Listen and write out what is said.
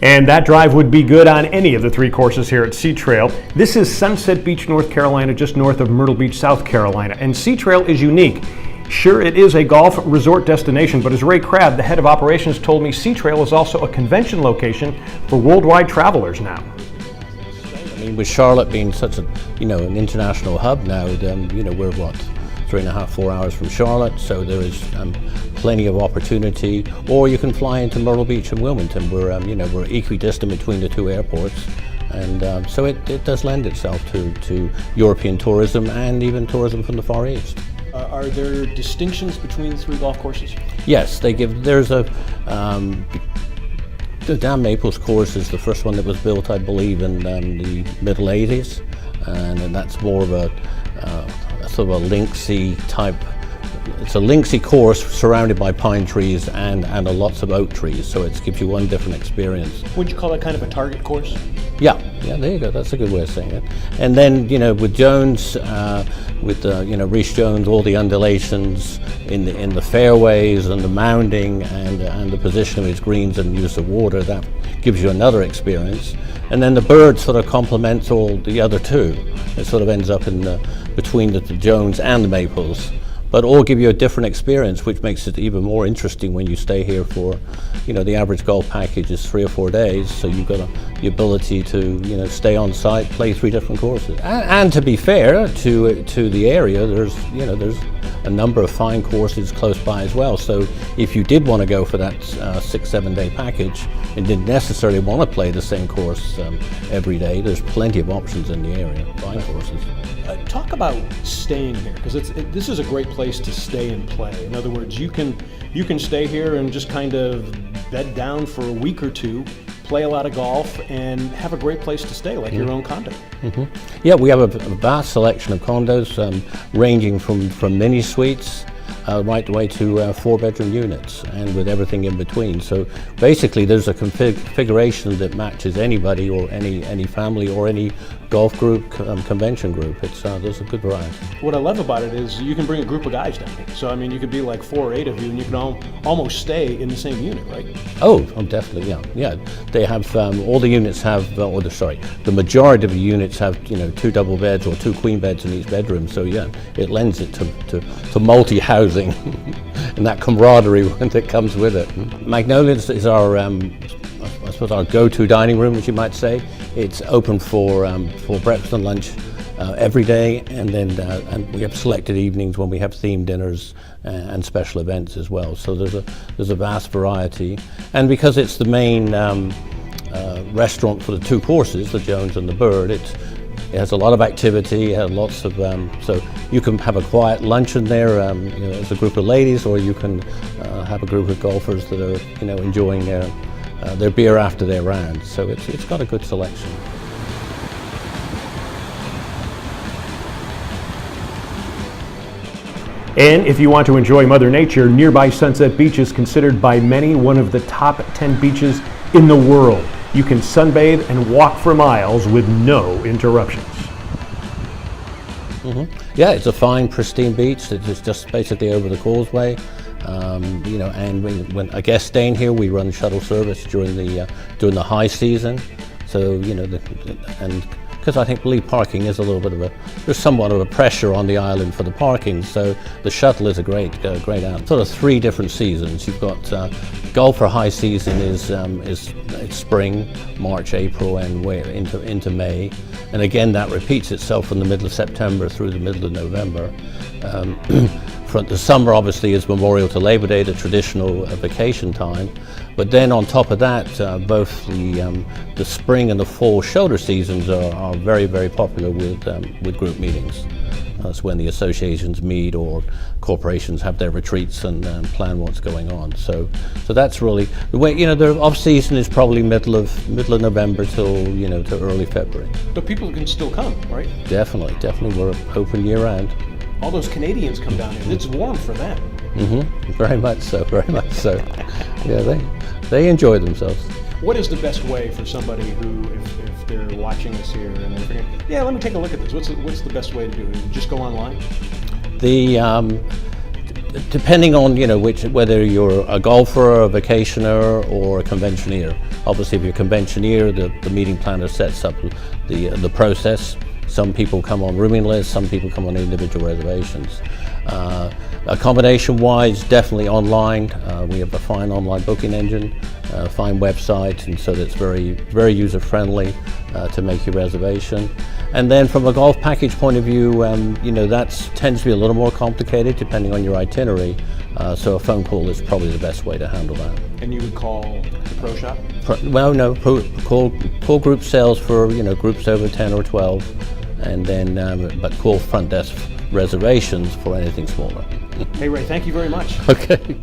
And that drive would be good on any of the 3 courses here at Sea Trail. This is Sunset Beach, North Carolina, just north of Myrtle Beach, South Carolina. And Sea Trail is unique. Sure, it is a golf resort destination, but as Ray Crabb, the head of operations, told me, Sea Trail is also a convention location for worldwide travelers now. I mean, with Charlotte being such a, an international hub now, we're what, 3.5, 4 hours from Charlotte, so there is plenty of opportunity. Or you can fly into Myrtle Beach and Wilmington. We're equidistant between the 2 airports, and so it does lend itself to European tourism and even tourism from the Far East. Are there distinctions between the 3 golf courses? Yes, there's a, the Dan Maples course is the first one that was built, I believe, in the middle 80s, and that's more of a sort of a linksy type. It's a linksy course surrounded by pine trees and lots of oak trees, so it gives you one different experience. Would you call that kind of a target course? Yeah, there you go. That's a good way of saying it. And then, with Jones, Reece Jones, all the undulations in the fairways and the mounding and the position of his greens and use of water, that gives you another experience. And then the Bird sort of complements all the other 2. It sort of ends up between the Jones and the Maples, but all give you a different experience, which makes it even more interesting when you stay here for, the average golf package is 3 or 4 days, so you've got the ability to, stay on site, play 3 different courses. And to be fair to the area, there's a number of fine courses close by as well. So if you did want to go for that 6-7 day package and didn't necessarily want to play the same course every day, there's plenty of options in the area, fine courses. Talk about staying here, because this is a great place to stay and play. In other words, you can stay here and just kind of bed down for a week or 2, play a lot of golf, and have a great place to stay, like your own condo. Mm-hmm. Yeah, we have a vast selection of condos, ranging from mini suites right the way to 4-bedroom units, and with everything in between. So basically, there's a configuration that matches anybody or any family or any golf group, convention group. There's a good variety. What I love about it is you can bring a group of guys down here. So I mean, you could be like 4 or 8 of you, and you can almost stay in the same unit, right? Oh, definitely, yeah. They have all the units have, the majority of the units have 2 double beds or 2 queen beds in each bedroom. So yeah, it lends it to multi-housing and that camaraderie that comes with it. Magnolia is our I suppose our go-to dining room, as you might say. It's open for breakfast and lunch every day, and then and we have selected evenings when we have themed dinners and special events as well. So there's a vast variety, and because it's the main restaurant for the 2 courses, the Jones and the Bird, it has a lot of activity, lots of so you can have a quiet luncheon there as a group of ladies, or you can have a group of golfers that are enjoying their beer after their round. So it's got a good selection. And if you want to enjoy Mother Nature, nearby Sunset Beach is considered by many one of the top 10 beaches in the world. You can sunbathe and walk for miles with no interruptions. Mm-hmm. Yeah, it's a fine, pristine beach. It's just basically over the causeway. And when a guest staying here, we run shuttle service during the high season. So because I believe parking is a little bit there's somewhat of a pressure on the island for the parking, so the shuttle is a great out. Sort of 3 different seasons. You've got golfer high season is it's spring, March, April, and into May, and again that repeats itself from the middle of September through the middle of November. The summer obviously is Memorial to Labor Day, the traditional vacation time, but then on top of that, both the spring and the fall shoulder seasons are very, very popular with group meetings. That's when the associations meet or corporations have their retreats and plan what's going on. So that's really the way. The off season is probably middle of November till to early February. But people can still come, right? Definitely, we're open year round. All those Canadians come down here. It's warm for them. Mm-hmm. Very much so. Yeah, they enjoy themselves. What is the best way for somebody who, if they're watching us here and they're thinking, yeah, let me take a look at this. What's the best way to do it? Just go online? Depending on whether you're a golfer, a vacationer, or a conventioneer. Obviously, if you're a conventioneer, the meeting planner sets up the process. Some people come on rooming lists, some people come on individual reservations. Accommodation-wise, definitely online. We have a fine online booking engine, fine website, and so that's very user-friendly to make your reservation. And then from a golf package point of view, that tends to be a little more complicated depending on your itinerary. So a phone call is probably the best way to handle that. And you would call the pro shop? Well, no, call group sales for groups over 10 or 12. And then, but call front desk reservations for anything smaller. Hey Ray, thank you very much. Okay.